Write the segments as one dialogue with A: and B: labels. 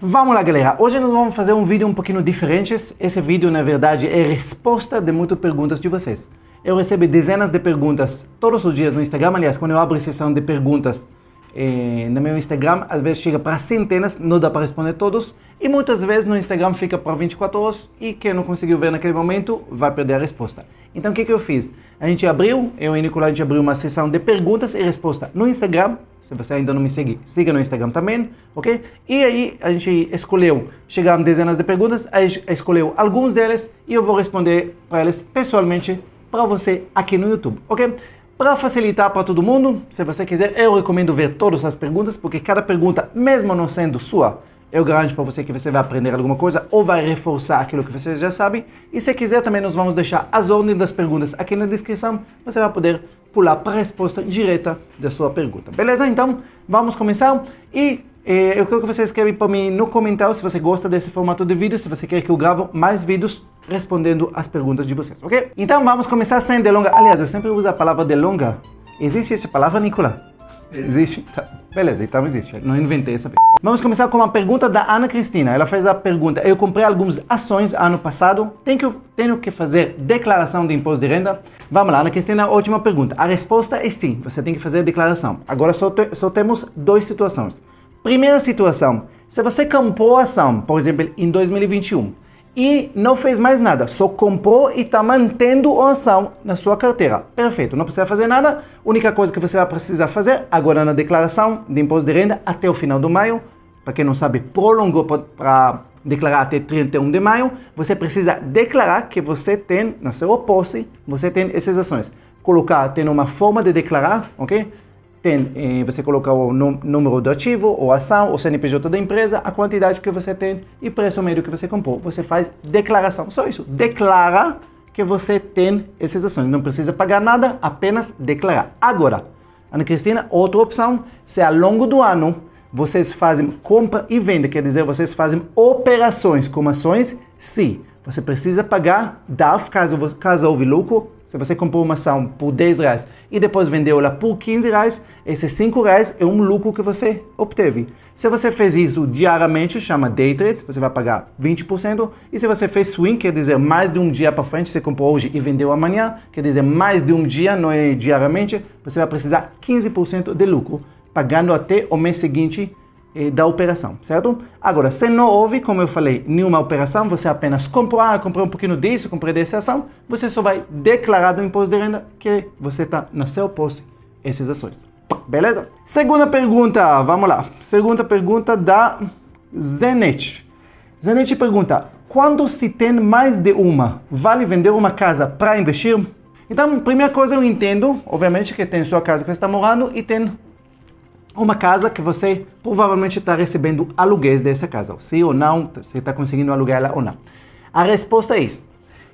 A: Vamos lá, galera. Hoje nós vamos fazer um vídeo um pouquinho diferente. Esse vídeo, na verdade, é resposta de muitas perguntas de vocês. Eu recebo dezenas de perguntas todos os dias no Instagram. Aliás, quando eu abro a sessão de perguntas no meu Instagram, às vezes chega para centenas, não dá para responder todos. E muitas vezes no Instagram fica para 24 horas e quem não conseguiu ver naquele momento vai perder a resposta. Então o que eu fiz? A gente abriu, eu e Nicolai, a gente abriu uma sessão de perguntas e resposta no Instagram. Se você ainda não me segue, siga no Instagram também, ok? E aí a gente escolheu, chegaram dezenas de perguntas, a gente escolheu alguns deles e eu vou responder para eles pessoalmente para você aqui no YouTube, ok? Para facilitar para todo mundo, se você quiser, eu recomendo ver todas as perguntas, porque cada pergunta, mesmo não sendo sua, eu garanto para você que você vai aprender alguma coisa ou vai reforçar aquilo que você já sabe. E se quiser, também nós vamos deixar as ordens das perguntas aqui na descrição. Você vai poder pular para a resposta direta da sua pergunta. Beleza? Então, vamos começar. E eu quero que você escreva para mim no comentário se você gosta desse formato de vídeo, se você quer que eu grave mais vídeos respondendo as perguntas de vocês, ok? Então, vamos começar sem delonga. Aliás, eu sempre uso a palavra delonga. Existe essa palavra, Nicolai? Existe? Tá. Beleza, então existe. Não inventei essa vez. Vamos começar com uma pergunta da Ana Cristina. Ela fez a pergunta: eu comprei algumas ações ano passado, tenho que fazer declaração de imposto de renda? Vamos lá, Ana Cristina, ótima pergunta. A resposta é sim, você tem que fazer a declaração. Agora só temos duas situações. Primeira situação, se você comprou a ação, por exemplo, em 2021, e não fez mais nada, só comprou e está mantendo a ação na sua carteira. Perfeito, não precisa fazer nada. A única coisa que você vai precisar fazer agora na declaração de imposto de renda até o final de maio, para quem não sabe, prolongou para declarar até 31 de maio, você precisa declarar que você tem, na sua posse, você tem essas ações. Tem uma forma de declarar, ok? Você coloca o número do ativo, ou ação, o CNPJ da empresa, a quantidade que você tem e preço médio que você comprou. Você faz declaração, só isso. Declara que você tem essas ações. Não precisa pagar nada, apenas declarar. Agora, Ana Cristina, outra opção, se ao longo do ano vocês fazem compra e venda, quer dizer, vocês fazem operações com ações, sim, você precisa pagar DARF, caso houve lucro. Se você comprou uma ação por R$10 e depois vendeu ela por R$15, esses R$5 é um lucro que você obteve. Se você fez isso diariamente, chama day trade, você vai pagar 20%. E se você fez swing, quer dizer mais de um dia para frente, você comprou hoje e vendeu amanhã, quer dizer mais de um dia, não é diariamente, você vai precisar 15% de lucro, pagando até o mês seguinte da operação, certo? Agora, se não houve, como eu falei, nenhuma operação, você apenas comprei um pouquinho disso, comprei dessa ação, você só vai declarar do imposto de renda que você está na sua posse essas ações. Beleza? Segunda pergunta, vamos lá. Segunda pergunta da Zenet. Zenet pergunta: quando se tem mais de uma, vale vender uma casa para investir? Então, primeira coisa, eu entendo, obviamente, que tem sua casa que você está morando e tem uma casa que você provavelmente está recebendo aluguéis dessa casa. Sim ou não, você está conseguindo alugar ela ou não. A resposta é isso.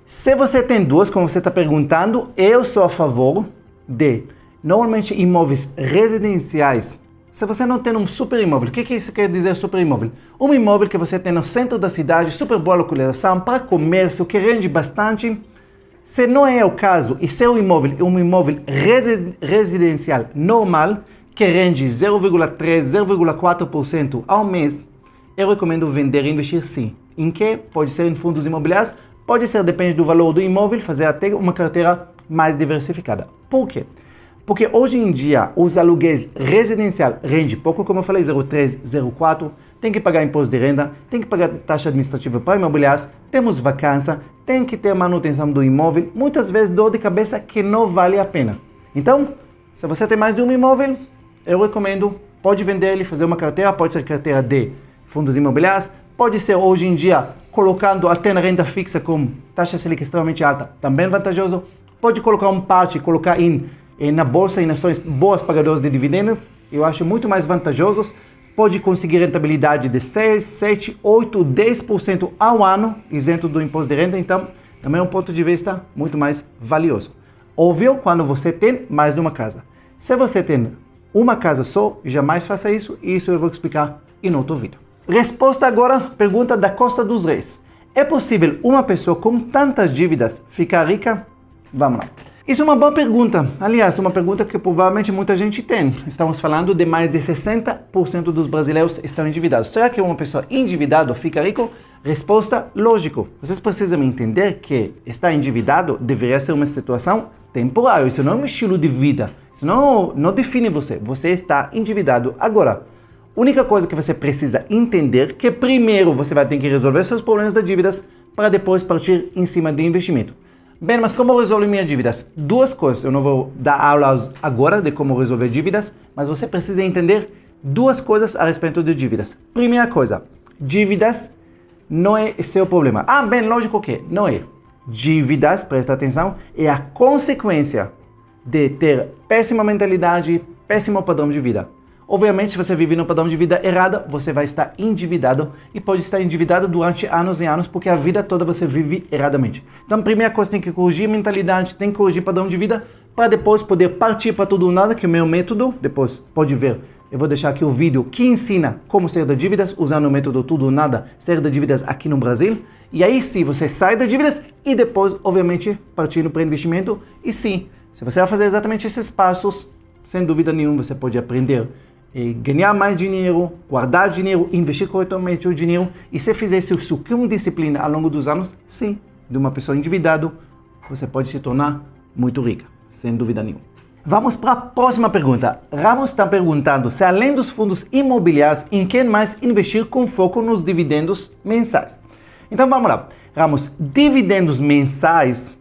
A: Se você tem duas, como você está perguntando, eu sou a favor de, normalmente, imóveis residenciais. Se você não tem um super imóvel, o que isso quer dizer super imóvel? Um imóvel que você tem no centro da cidade, super boa localização, para comércio, que rende bastante. Se não é o caso, e seu imóvel é um imóvel residencial normal, que rende 0,3%, 0,4% ao mês, eu recomendo vender e investir sim. Em que? Pode ser em fundos imobiliários, pode ser, depende do valor do imóvel, fazer até uma carteira mais diversificada. Por quê? Porque hoje em dia os aluguéis residenciais rendem pouco, como eu falei, 0,3%, 0,4%, tem que pagar imposto de renda, tem que pagar taxa administrativa para imobiliários, temos vacância, tem que ter manutenção do imóvel, muitas vezes dor de cabeça que não vale a pena. Então, se você tem mais de um imóvel, eu recomendo, pode vender ele, fazer uma carteira, pode ser carteira de fundos imobiliários, pode ser hoje em dia colocando até na renda fixa com taxa Selic extremamente alta, também vantajoso, pode colocar um parte, colocar na bolsa em ações boas pagadoras de dividendos, eu acho muito mais vantajosos, pode conseguir rentabilidade de 6, 7, 8, 10% ao ano, isento do imposto de renda, então também é um ponto de vista muito mais valioso. Óbvio, quando você tem mais de uma casa. Se você tem uma casa só, jamais faça isso, e isso eu vou explicar em outro vídeo. Resposta agora, pergunta da Costa dos Reis. É possível uma pessoa com tantas dívidas ficar rica? Vamos lá. Isso é uma boa pergunta. Aliás, uma pergunta que provavelmente muita gente tem. Estamos falando de mais de 60% dos brasileiros estão endividados. Será que uma pessoa endividada fica rico? Resposta, lógico. Vocês precisam entender que estar endividado deveria ser uma situação temporária. Isso não é um estilo de vida. Isso não define você. Você está endividado agora. A única coisa que você precisa entender é que primeiro você vai ter que resolver seus problemas das dívidas para depois partir em cima de investimento. Bem, mas como resolver minhas dívidas? Duas coisas. Eu não vou dar aulas agora de como resolver dívidas, mas você precisa entender duas coisas a respeito de dívidas. Primeira coisa, dívidas não é seu problema. Ah, bem, lógico que não é. Dívidas, presta atenção, é a consequência de ter péssima mentalidade, péssimo padrão de vida. Obviamente, se você vive no padrão de vida errado, você vai estar endividado e pode estar endividado durante anos e anos, porque a vida toda você vive erradamente. Então, a primeira coisa, tem que corrigir a mentalidade, tem que corrigir o padrão de vida, para depois poder partir para tudo ou nada, que é o meu método, depois pode ver. Eu vou deixar aqui o vídeo que ensina como sair das dívidas, usando o método tudo ou nada, sair das dívidas aqui no Brasil. E aí sim, você sai das dívidas e depois, obviamente, partindo para investimento. E sim, se você vai fazer exatamente esses passos, sem dúvida nenhuma, você pode aprender ganhar mais dinheiro, guardar dinheiro, investir corretamente o dinheiro. E se fizer isso com disciplina ao longo dos anos, sim, de uma pessoa endividada, você pode se tornar muito rica, sem dúvida nenhuma. Vamos para a próxima pergunta. Ramos está perguntando se, além dos fundos imobiliários, em quem mais investir com foco nos dividendos mensais. Então vamos lá. Ramos, dividendos mensais,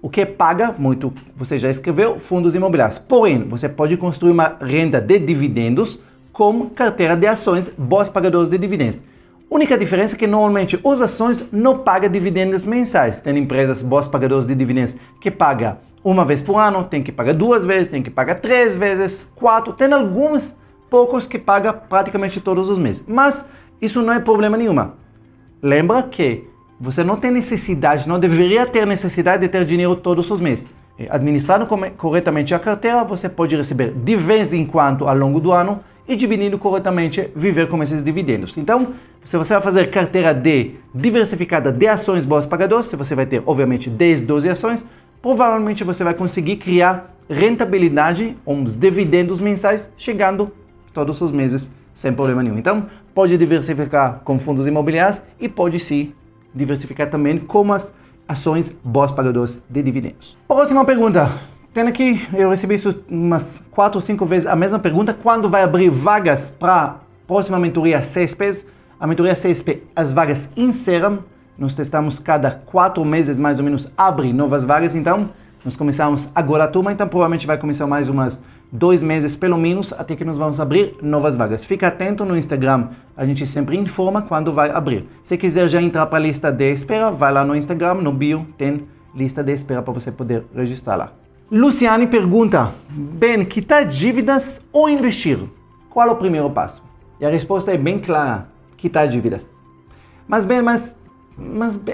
A: o que paga muito, você já escreveu, fundos imobiliários. Porém, você pode construir uma renda de dividendos com carteira de ações, bons pagadores de dividendos. Única diferença é que normalmente as ações não pagam dividendos mensais. Tem empresas bons pagadores de dividendos que pagam uma vez por ano, tem que pagar 2 vezes, tem que pagar 3 vezes, 4. Tem alguns poucos que pagam praticamente todos os meses. Mas isso não é problema nenhum. Lembra que você não tem necessidade, não deveria ter necessidade de ter dinheiro todos os meses. Administrando corretamente a carteira, você pode receber de vez em quando ao longo do ano e dividindo corretamente, viver com esses dividendos. Então, se você vai fazer carteira diversificada de ações bons pagadores, se você vai ter, obviamente, 10, 12 ações, provavelmente você vai conseguir criar rentabilidade, uns dividendos mensais, chegando todos os meses sem problema nenhum. Então, pode diversificar com fundos imobiliários e pode sim diversificar também com as ações bons pagadores de dividendos. Próxima pergunta. Tem aqui, eu recebi isso umas 4 ou 5 vezes, a mesma pergunta. Quando vai abrir vagas para a próxima mentoria CSP? A mentoria CSP, as vagas encerram. Nós testamos cada 4 meses, mais ou menos, abre novas vagas. Então, nós começamos agora a turma, então provavelmente vai começar mais umas 2 meses, pelo menos, até que nós vamos abrir novas vagas. Fica atento no Instagram, a gente sempre informa quando vai abrir. Se quiser já entrar para a lista de espera, vai lá no Instagram, no bio, tem lista de espera para você poder registrar lá. Luciane pergunta, bem, quitar dívidas ou investir? Qual é o primeiro passo? E a resposta é bem clara, quitar dívidas. Mas bem, mas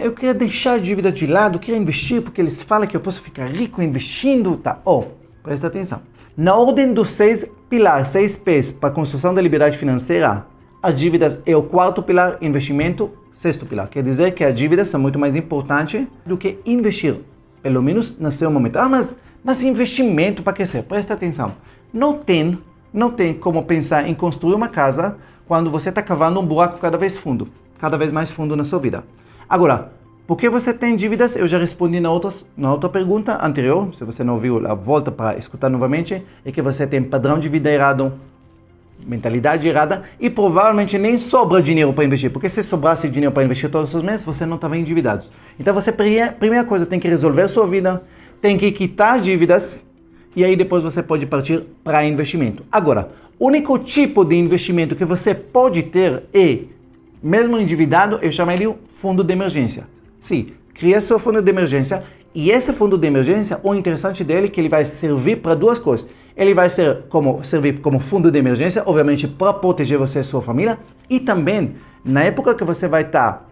A: eu queria deixar a dívida de lado, eu queria investir, porque eles falam que eu posso ficar rico investindo, tá? Presta atenção. Na ordem dos 6 pilares, 6 P's para a construção da liberdade financeira, as dívidas é o 4º pilar, investimento, 6º pilar. Quer dizer que as dívidas são muito mais importantes do que investir, pelo menos no seu momento. Mas investimento para crescer, presta atenção. Não tem como pensar em construir uma casa quando você está cavando um buraco cada vez mais fundo na sua vida. Agora, por que você tem dívidas? Eu já respondi na outra pergunta anterior. Se você não viu, volta para escutar novamente. É que você tem padrão de vida errado, mentalidade errada e provavelmente nem sobra dinheiro para investir. Porque se sobrasse dinheiro para investir todos os meses, você não estava endividado. Então, você, primeira coisa, tem que resolver a sua vida, tem que quitar dívidas e aí depois você pode partir para investimento. Agora, o único tipo de investimento que você pode ter é, mesmo endividado, eu chamo ele de fundo de emergência. Sim, cria seu fundo de emergência e esse fundo de emergência, o interessante dele é que ele vai servir para 2 coisas. Ele vai servir como fundo de emergência, obviamente para proteger você e sua família, e também na época que você vai estar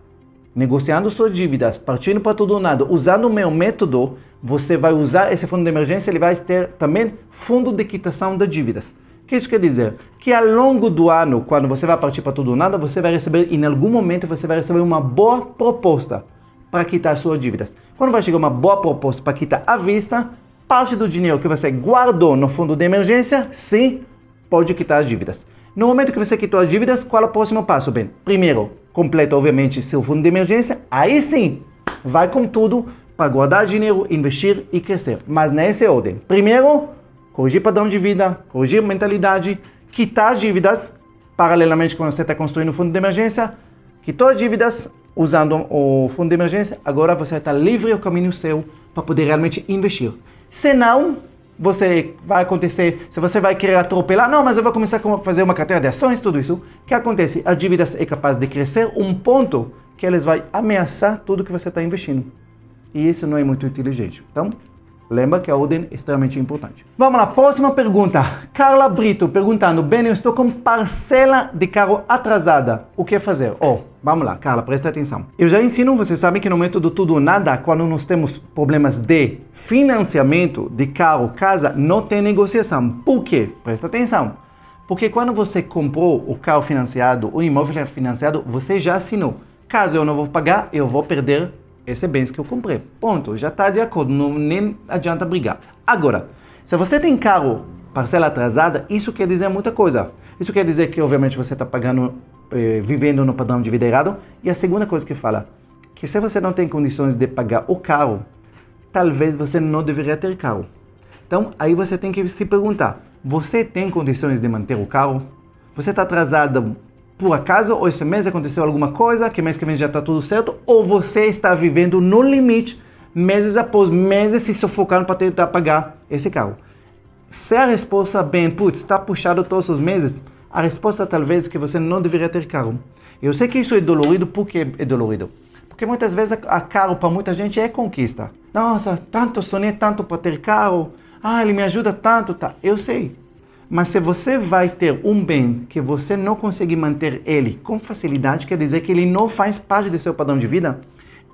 A: negociando suas dívidas, partindo para tudo ou nada, usando o meu método, você vai usar esse fundo de emergência, ele vai ter também fundo de quitação de dívidas. O que isso quer dizer? Que ao longo do ano, quando você vai partir para tudo ou nada, você vai receber, em algum momento, você vai receber uma boa proposta para quitar suas dívidas. Quando vai chegar uma boa proposta para quitar à vista, parte do dinheiro que você guardou no fundo de emergência, sim, pode quitar as dívidas. No momento que você quitou as dívidas, qual é o próximo passo? Bem, primeiro, completa obviamente seu fundo de emergência, aí sim, vai com tudo para guardar dinheiro, investir e crescer. Mas nessa ordem. Primeiro, corrigir padrão de vida, corrigir mentalidade, quitar as dívidas, paralelamente quando você está construindo o fundo de emergência, quitou as dívidas usando o fundo de emergência, agora você está livre, o caminho seu para poder realmente investir. Senão, se você vai querer atropelar, não, mas eu vou começar a fazer uma carteira de ações, tudo isso, o que acontece? As dívidas é capaz de crescer um ponto que eles vão ameaçar tudo que você está investindo. E isso não é muito inteligente. Então, lembra que a ordem é extremamente importante. Vamos lá, próxima pergunta. Carla Brito perguntando, bem, eu estou com parcela de carro atrasada. O que fazer? Vamos lá, Carla, presta atenção. Eu já ensino, você sabe que no método Tudo ou Nada, quando nós temos problemas de financiamento de carro, casa, não tem negociação. Por quê? Presta atenção. Porque quando você comprou o carro financiado, o imóvel financiado, você já assinou. Caso eu não vou pagar, eu vou perder esse bens que eu comprei. Ponto. Já está de acordo. Nem adianta brigar. Agora, se você tem carro parcela atrasada, isso quer dizer muita coisa. Isso quer dizer que, obviamente, você está pagando, vivendo no padrão de vida errado. E a segunda coisa que fala, que se você não tem condições de pagar o carro, talvez você não deveria ter carro. Então, aí você tem que se perguntar, você tem condições de manter o carro? Você está atrasado por acaso, ou esse mês aconteceu alguma coisa, que mês que vem já está tudo certo, ou você está vivendo no limite, meses após meses, se sufocando para tentar pagar esse carro. Se a resposta bem, está puxado todos os meses, a resposta talvez é que você não deveria ter carro. Eu sei que isso é dolorido, por que é dolorido? Porque muitas vezes a carro para muita gente é conquista. Nossa, sonhei tanto para ter carro, ele me ajuda tanto, tá? Eu sei. Mas se você vai ter um bem que você não consegue manter ele com facilidade, quer dizer que ele não faz parte do seu padrão de vida,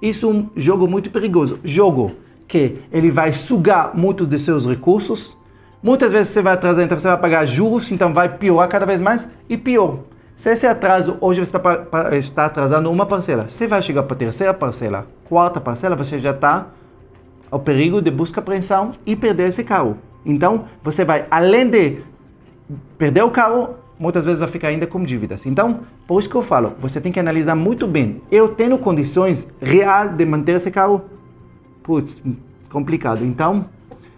A: isso é um jogo muito perigoso. Jogo que ele vai sugar muito dos seus recursos, muitas vezes você vai atrasar, então você vai pagar juros, então vai piorar cada vez mais e pior. Se esse atraso, hoje você está atrasando uma parcela, você vai chegar para a terceira parcela, quarta parcela, você já está ao perigo de busca e apreensão e perder esse carro. Então, você vai, além de perder o carro, muitas vezes vai ficar ainda com dívidas. Então, por isso que eu falo, você tem que analisar muito bem. Eu tenho condições reais de manter esse carro? Complicado. Então,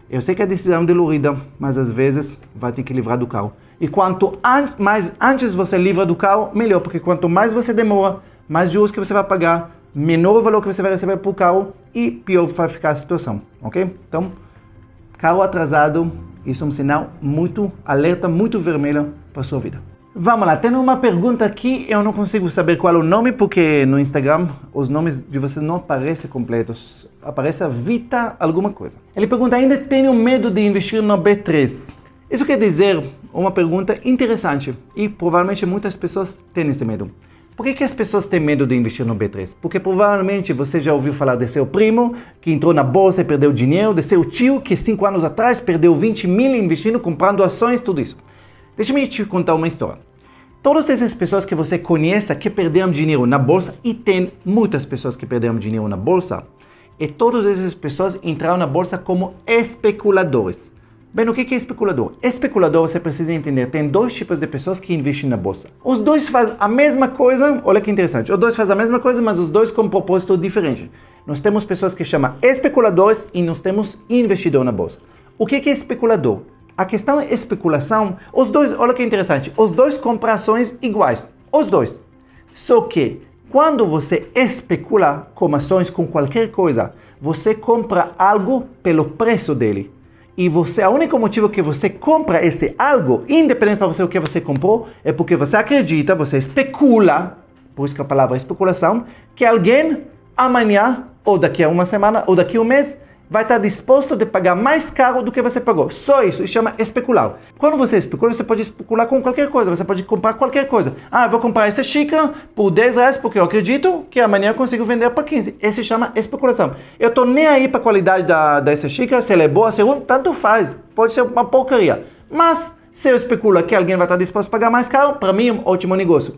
A: eu sei que a decisão é dolorida, mas às vezes vai ter que livrar do carro. E quanto mais antes você livra do carro, melhor. Porque quanto mais você demora, mais juros que você vai pagar, menor o valor que você vai receber por carro e pior vai ficar a situação. Ok? Então, carro atrasado, isso é um sinal muito alerta, muito vermelho para a sua vida. Vamos lá, tem uma pergunta aqui, eu não consigo saber qual é o nome, porque no Instagram os nomes de vocês não aparecem completos. Aparece a Vita alguma coisa. Ele pergunta, ainda tenho medo de investir no B3. Isso quer dizer uma pergunta interessante e provavelmente muitas pessoas têm esse medo. Por que as pessoas têm medo de investir no B3? Porque provavelmente você já ouviu falar de seu primo que entrou na bolsa e perdeu dinheiro, de seu tio que 5 anos atrás perdeu 20 mil investindo, comprando ações, tudo isso. Deixa-me te contar uma história. Todas essas pessoas que você conhece que perderam dinheiro na bolsa, e tem muitas pessoas que perderam dinheiro na bolsa, e todas essas pessoas entraram na bolsa como especuladores. Bem, o que é especulador? Especulador, você precisa entender, tem dois tipos de pessoas que investem na bolsa. Os dois fazem a mesma coisa, olha que interessante, os dois fazem a mesma coisa, mas os dois com um propósito diferente. Nós temos pessoas que chamam especuladores e nós temos investidor na bolsa. O que é especulador? A questão é especulação, os dois, olha que interessante, os dois compram ações iguais, os dois. Só que, quando você especula com ações, com qualquer coisa, você compra algo pelo preço dele. E você, o único motivo que você compra esse algo, independente para você o que você comprou, é porque você acredita, você especula, por isso que a palavra é especulação, que alguém amanhã, ou daqui a uma semana, ou daqui a um mês, vai estar disposto a pagar mais caro do que você pagou. Só isso chama especular. Quando você especula, você pode especular com qualquer coisa. Você pode comprar qualquer coisa. Eu vou comprar essa xícara por 10 reais porque eu acredito que amanhã eu consigo vender por 15. Esse chama especulação. Eu tô nem aí para a qualidade dessa xícara, se ela é boa, se é ruim, tanto faz. Pode ser uma porcaria. Mas se eu especulo que alguém vai estar disposto a pagar mais caro, para mim é um ótimo negócio.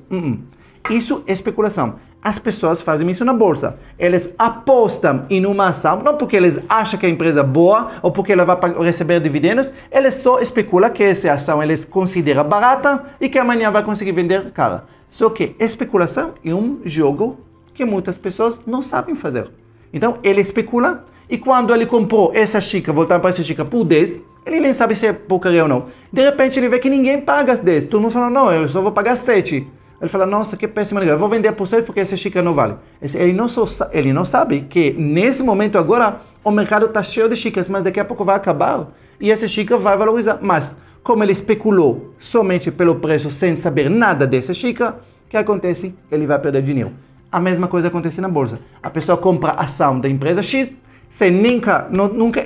A: Isso é especulação. As pessoas fazem isso na bolsa. Eles apostam em uma ação, não porque eles acham que a empresa é boa ou porque ela vai receber dividendos, eles só especulam que essa ação eles consideram barata e que amanhã vai conseguir vender cara. Só que especulação é um jogo que muitas pessoas não sabem fazer. Então, ele especula e quando ele comprou essa xícara, voltando para essa xícara por 10, ele nem sabe se é porcaria ou não. De repente, ele vê que ninguém paga 10. Todo mundo fala, não, eu só vou pagar 7. Ele fala, nossa, que péssima ideia, eu vou vender por 6 porque essa xícara não vale. Ele não sabe que nesse momento agora, o mercado está cheio de xícaras, mas daqui a pouco vai acabar e essa xícara vai valorizar. Mas, como ele especulou somente pelo preço sem saber nada dessa xícara, o que acontece? Ele vai perder dinheiro. A mesma coisa acontece na bolsa. A pessoa compra a ação da empresa X, você nunca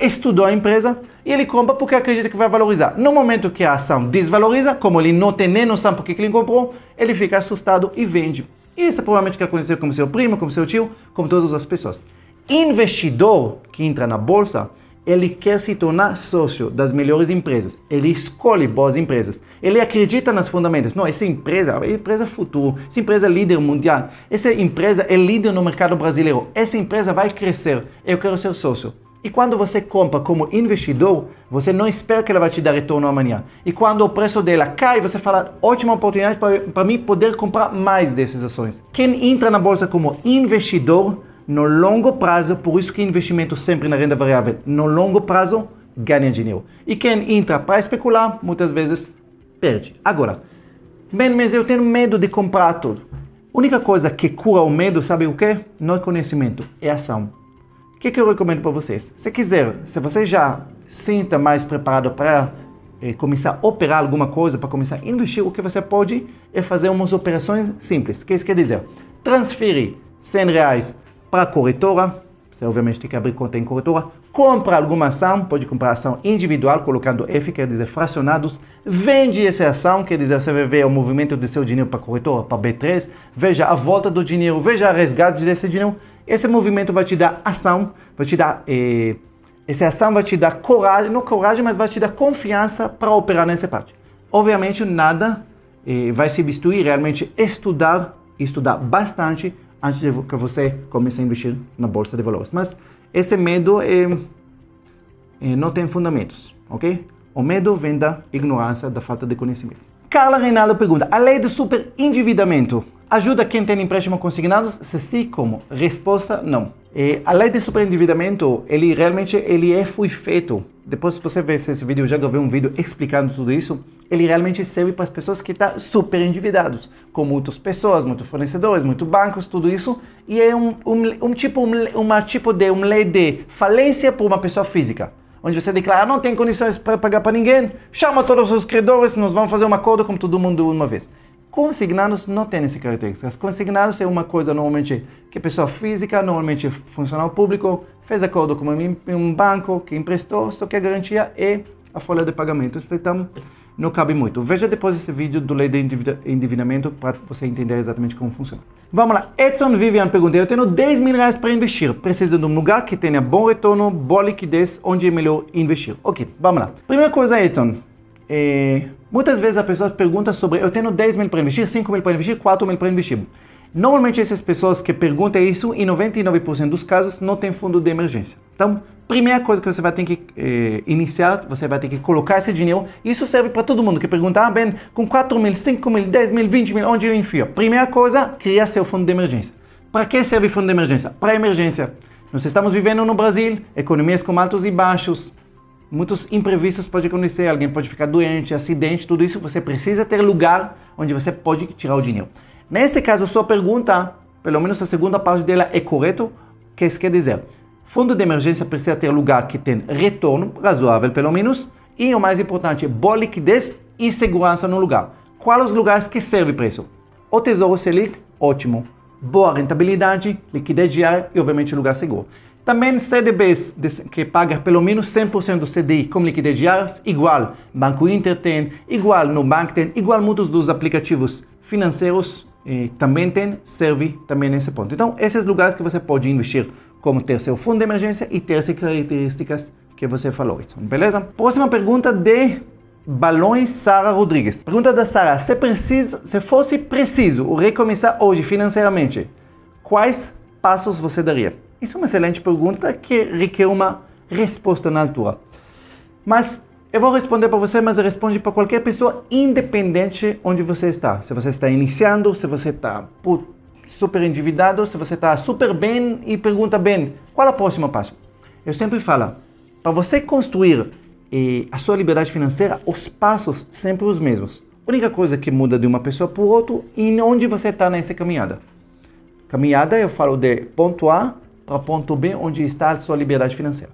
A: estudou a empresa e ele compra porque acredita que vai valorizar. No momento que a ação desvaloriza, como ele não tem nem noção porque ele comprou, ele fica assustado e vende. E isso é provavelmente o que aconteceu com seu primo, com seu tio, com todas as pessoas. Investidor que entra na bolsa, ele quer se tornar sócio das melhores empresas. Ele escolhe boas empresas. Ele acredita nas fundamentos. Não, essa empresa é a empresa futuro. Essa empresa é líder mundial. Essa empresa é líder no mercado brasileiro. Essa empresa vai crescer. Eu quero ser sócio. E quando você compra como investidor, você não espera que ela vai te dar retorno amanhã. E quando o preço dela cai, você fala, ótima oportunidade para mim poder comprar mais dessas ações. Quem entra na bolsa como investidor, no longo prazo, por isso que investimento sempre na renda variável, no longo prazo, ganha dinheiro. E quem entra para especular, muitas vezes, perde. Agora, bem, mas eu tenho medo de comprar tudo. A única coisa que cura o medo, sabe o quê? Não é conhecimento, é ação. O que eu recomendo para vocês? Se quiser, se você já sinta mais preparado para começar a operar alguma coisa, para começar a investir, o que você pode é fazer umas operações simples. O que isso quer dizer? Transferir R$100 para a corretora, você obviamente tem que abrir conta em corretora, compra alguma ação, pode comprar ação individual, colocando F, quer dizer fracionados, vende essa ação, quer dizer, você vai ver o movimento do seu dinheiro para a corretora, para a B3, veja a volta do dinheiro, veja a resgate desse dinheiro, esse movimento vai te dar ação, vai te dar, essa ação vai te dar coragem, não coragem, mas vai te dar confiança para operar nessa parte. Obviamente nada vai substituir realmente estudar bastante, antes de que você comece a investir na bolsa de valores. Mas esse medo não tem fundamentos, ok? O medo vem da ignorância, da falta de conhecimento. Carla Reinaldo pergunta, a lei do superendividamento ajuda quem tem empréstimo consignados? Se sim, como? Resposta, não. A lei de superendividamento, foi feito. Depois você vê esse vídeo, eu já gravei um vídeo explicando tudo isso. Ele realmente serve para as pessoas que estão super endividados, com muitas pessoas, muitos fornecedores, muitos bancos, tudo isso. E é uma lei de falência para uma pessoa física, onde você declara, não tem condições para pagar para ninguém, chama todos os credores, nós vamos fazer um acordo com todo mundo uma vez. Consignados não tem essas características. Consignados é uma coisa normalmente que a pessoa física, normalmente funcionário público, fez acordo com um banco que emprestou, só que a garantia é a folha de pagamento. Então, não cabe muito. Veja depois esse vídeo do lei de endividamento para você entender exatamente como funciona. Vamos lá. Edson Vivian pergunta, eu tenho R$10.000 para investir. Preciso de um lugar que tenha bom retorno, boa liquidez, onde é melhor investir. Ok, vamos lá. Primeira coisa, Edson. Muitas vezes a pessoa pergunta sobre, eu tenho 10 mil para investir, 5 mil para investir, 4 mil para investir. Normalmente essas pessoas que perguntam isso, em 99% dos casos, não tem fundo de emergência. Então, primeira coisa que você vai ter que iniciar, você vai ter que colocar esse dinheiro. Isso serve para todo mundo que pergunta, bem, com 4 mil, 5 mil, 10 mil, 20 mil, onde eu enfio? Primeira coisa, criar seu fundo de emergência. Para que serve o fundo de emergência? Para emergência. Nós estamos vivendo no Brasil, economias com altos e baixos, muitos imprevistos podem acontecer, alguém pode ficar doente, acidente, tudo isso, você precisa ter lugar onde você pode tirar o dinheiro. Nesse caso, sua pergunta, pelo menos a segunda parte dela é correta, que isso quer dizer, fundo de emergência precisa ter lugar que tem retorno razoável, pelo menos, e o mais importante, boa liquidez e segurança no lugar. Quais os lugares que servem para isso? O Tesouro Selic, ótimo. Boa rentabilidade, liquidez diária e, obviamente, lugar seguro. Também CDBs, que pagam pelo menos 100% do CDI com liquidez diária, igual Banco Inter tem, igual Nubank tem, igual muitos dos aplicativos financeiros também tem, serve também nesse ponto. Então, esses lugares que você pode investir, como ter seu fundo de emergência e ter essas características que você falou, beleza? Próxima pergunta de Balões Sara Rodrigues. Pergunta da Sara: se fosse preciso recomeçar hoje financeiramente, quais passos você daria? Isso é uma excelente pergunta que requer uma resposta na altura. Mas eu vou responder para você, mas eu respondo para qualquer pessoa, independente onde você está. Se você está iniciando, se você está super endividado, se você está super bem e pergunta bem, qual é o próximo passo? Eu sempre falo, para você construir a sua liberdade financeira, os passos sempre os mesmos. A única coisa que muda de uma pessoa para outra é onde você está nessa caminhada. Caminhada, eu falo de ponto A para ponto B, onde está a sua liberdade financeira.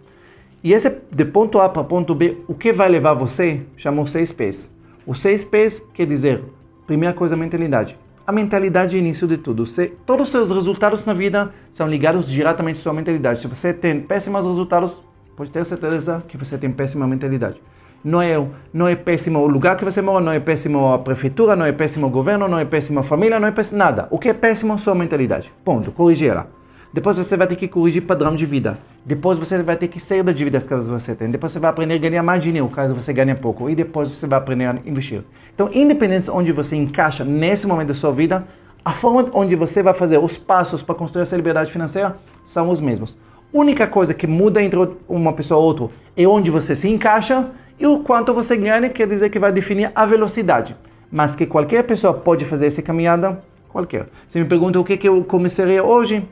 A: E esse de ponto A para ponto B, o que vai levar você, chamam 6 P's. Os 6 P's quer dizer, primeira coisa, a mentalidade. A mentalidade é o início de tudo. Todos os seus resultados na vida são ligados diretamente à sua mentalidade. Se você tem péssimos resultados, pode ter certeza que você tem péssima mentalidade. Não é péssimo o lugar que você mora, não é péssimo a prefeitura, não é péssimo o governo, não é péssimo a família, não é péssimo nada. O que é péssimo é a sua mentalidade. Ponto. Corrigir ela. Depois você vai ter que corrigir padrão de vida. Depois você vai ter que sair da dívida caso você tenha. Depois você vai aprender a ganhar mais dinheiro caso você ganhe pouco. E depois você vai aprender a investir. Então, independente de onde você encaixa nesse momento da sua vida, a forma onde você vai fazer os passos para construir essa liberdade financeira são os mesmos. A única coisa que muda entre uma pessoa e outra é onde você se encaixa e o quanto você ganha, quer dizer que vai definir a velocidade. Mas que qualquer pessoa pode fazer essa caminhada, qualquer. Você me pergunta o que eu começaria hoje?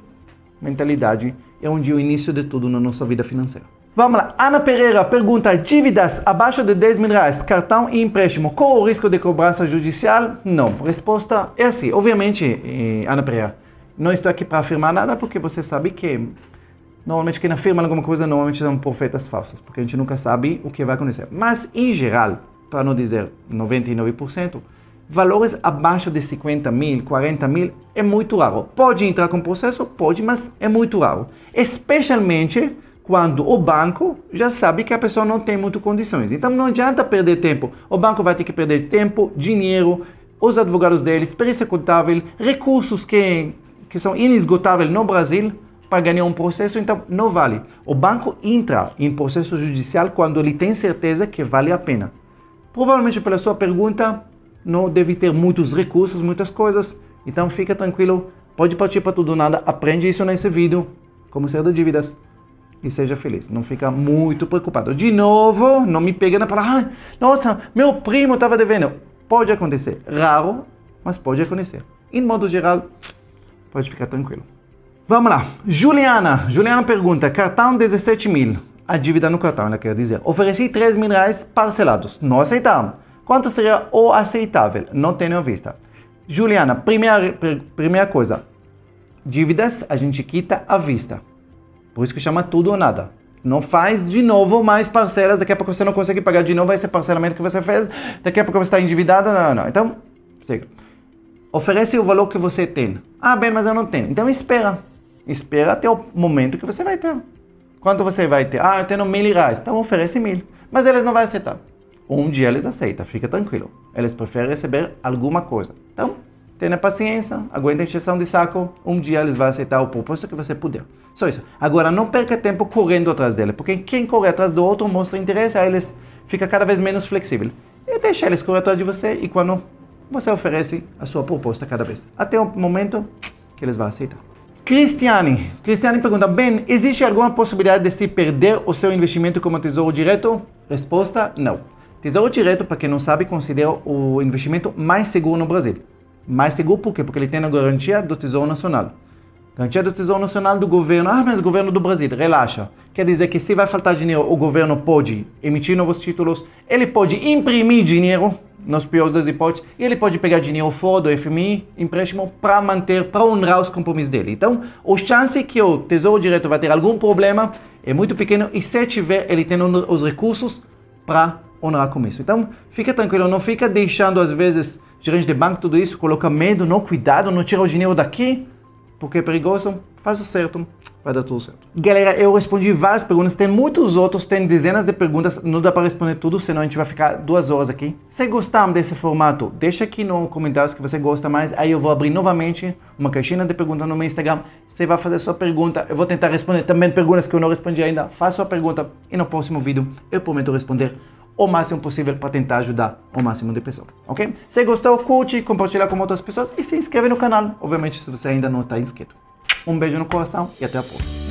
A: Mentalidade é onde é o início de tudo na nossa vida financeira. Vamos lá. Ana Pereira pergunta: dívidas abaixo de 10 mil reais, cartão e empréstimo, qual o risco de cobrança judicial? Não. Resposta é assim. Obviamente, Ana Pereira, não estou aqui para afirmar nada, porque você sabe que normalmente quem afirma alguma coisa normalmente são profetas falsas, porque a gente nunca sabe o que vai acontecer. Mas, em geral, para não dizer 99%, valores abaixo de 50 mil, 40 mil é muito raro. Pode entrar com processo? Pode, mas é muito raro. Especialmente quando o banco já sabe que a pessoa não tem muitas condições. Então não adianta perder tempo. O banco vai ter que perder tempo, dinheiro, os advogados deles, perícia contábil, recursos que são inesgotáveis no Brasil para ganhar um processo, então não vale. O banco entra em processo judicial quando ele tem certeza que vale a pena. Provavelmente pela sua pergunta, não deve ter muitos recursos, muitas coisas, então fica tranquilo, pode partir para tudo ou nada, aprende isso nesse vídeo, como sair de dívidas, e seja feliz, não fica muito preocupado. De novo, não me pega na palavra, nossa, meu primo estava devendo. Pode acontecer, raro, mas pode acontecer. Em modo geral, pode ficar tranquilo. Vamos lá, Juliana pergunta: cartão 17 mil, a dívida no cartão, ela quer dizer, ofereci 3 mil reais parcelados, não aceitaram. Quanto seria o aceitável? Não tenho vista. Juliana, primeira coisa, dívidas a gente quita à vista. Por isso que chama tudo ou nada. Não faz de novo mais parcelas, daqui a pouco você não consegue pagar de novo esse parcelamento que você fez, daqui a pouco você está endividado, não. Então, siga. Oferece o valor que você tem. Ah, bem, mas eu não tenho. Então espera. Espera até o momento que você vai ter. Quanto você vai ter? Ah, eu tenho 1.000 reais. Então oferece 1.000. Mas eles não vão aceitar. Um dia eles aceitam, fica tranquilo. Eles preferem receber alguma coisa. Então, tenha paciência, aguenta a encheção de saco. Um dia eles vão aceitar o proposto que você puder. Só isso. Agora, não perca tempo correndo atrás dele, porque quem corre atrás do outro mostra interesse, aí eles ficam cada vez menos flexíveis. E deixa eles correr atrás de você e quando você oferece a sua proposta cada vez. Até o momento que eles vão aceitar. Cristiane pergunta: bem, existe alguma possibilidade de se perder o seu investimento como tesouro direto? Resposta: não. Tesouro direto, para quem não sabe, considera o investimento mais seguro no Brasil. Mais seguro por quê? Porque ele tem a garantia do Tesouro Nacional. Garantia do Tesouro Nacional do governo. Ah, mas o governo do Brasil, relaxa. Quer dizer que se vai faltar dinheiro, o governo pode emitir novos títulos, ele pode imprimir dinheiro, nos piores das hipóteses, e ele pode pegar dinheiro fora do FMI, empréstimo, para manter, para honrar os compromissos dele. Então, a chance que o Tesouro Direto vai ter algum problema é muito pequeno, e se tiver, ele tem os recursos para honrar com isso. Então, fica tranquilo, não fica deixando, às vezes, gerente de banco, tudo isso, coloca medo, não, cuidado, não tira o dinheiro daqui, porque é perigoso. Faz o certo, vai dar tudo certo. Galera, eu respondi várias perguntas, tem muitos outros, tem dezenas de perguntas, não dá para responder tudo, senão a gente vai ficar 2 horas aqui. Se gostaram desse formato, deixa aqui nos comentários que você gosta mais, aí eu vou abrir novamente uma caixinha de perguntas no meu Instagram, você vai fazer sua pergunta, eu vou tentar responder também perguntas que eu não respondi ainda, faça sua pergunta e no próximo vídeo eu prometo responder o máximo possível para tentar ajudar o máximo de pessoas, ok? Se gostou, curte, compartilha com outras pessoas e se inscreve no canal, obviamente, se você ainda não está inscrito. Um beijo no coração e até a próxima.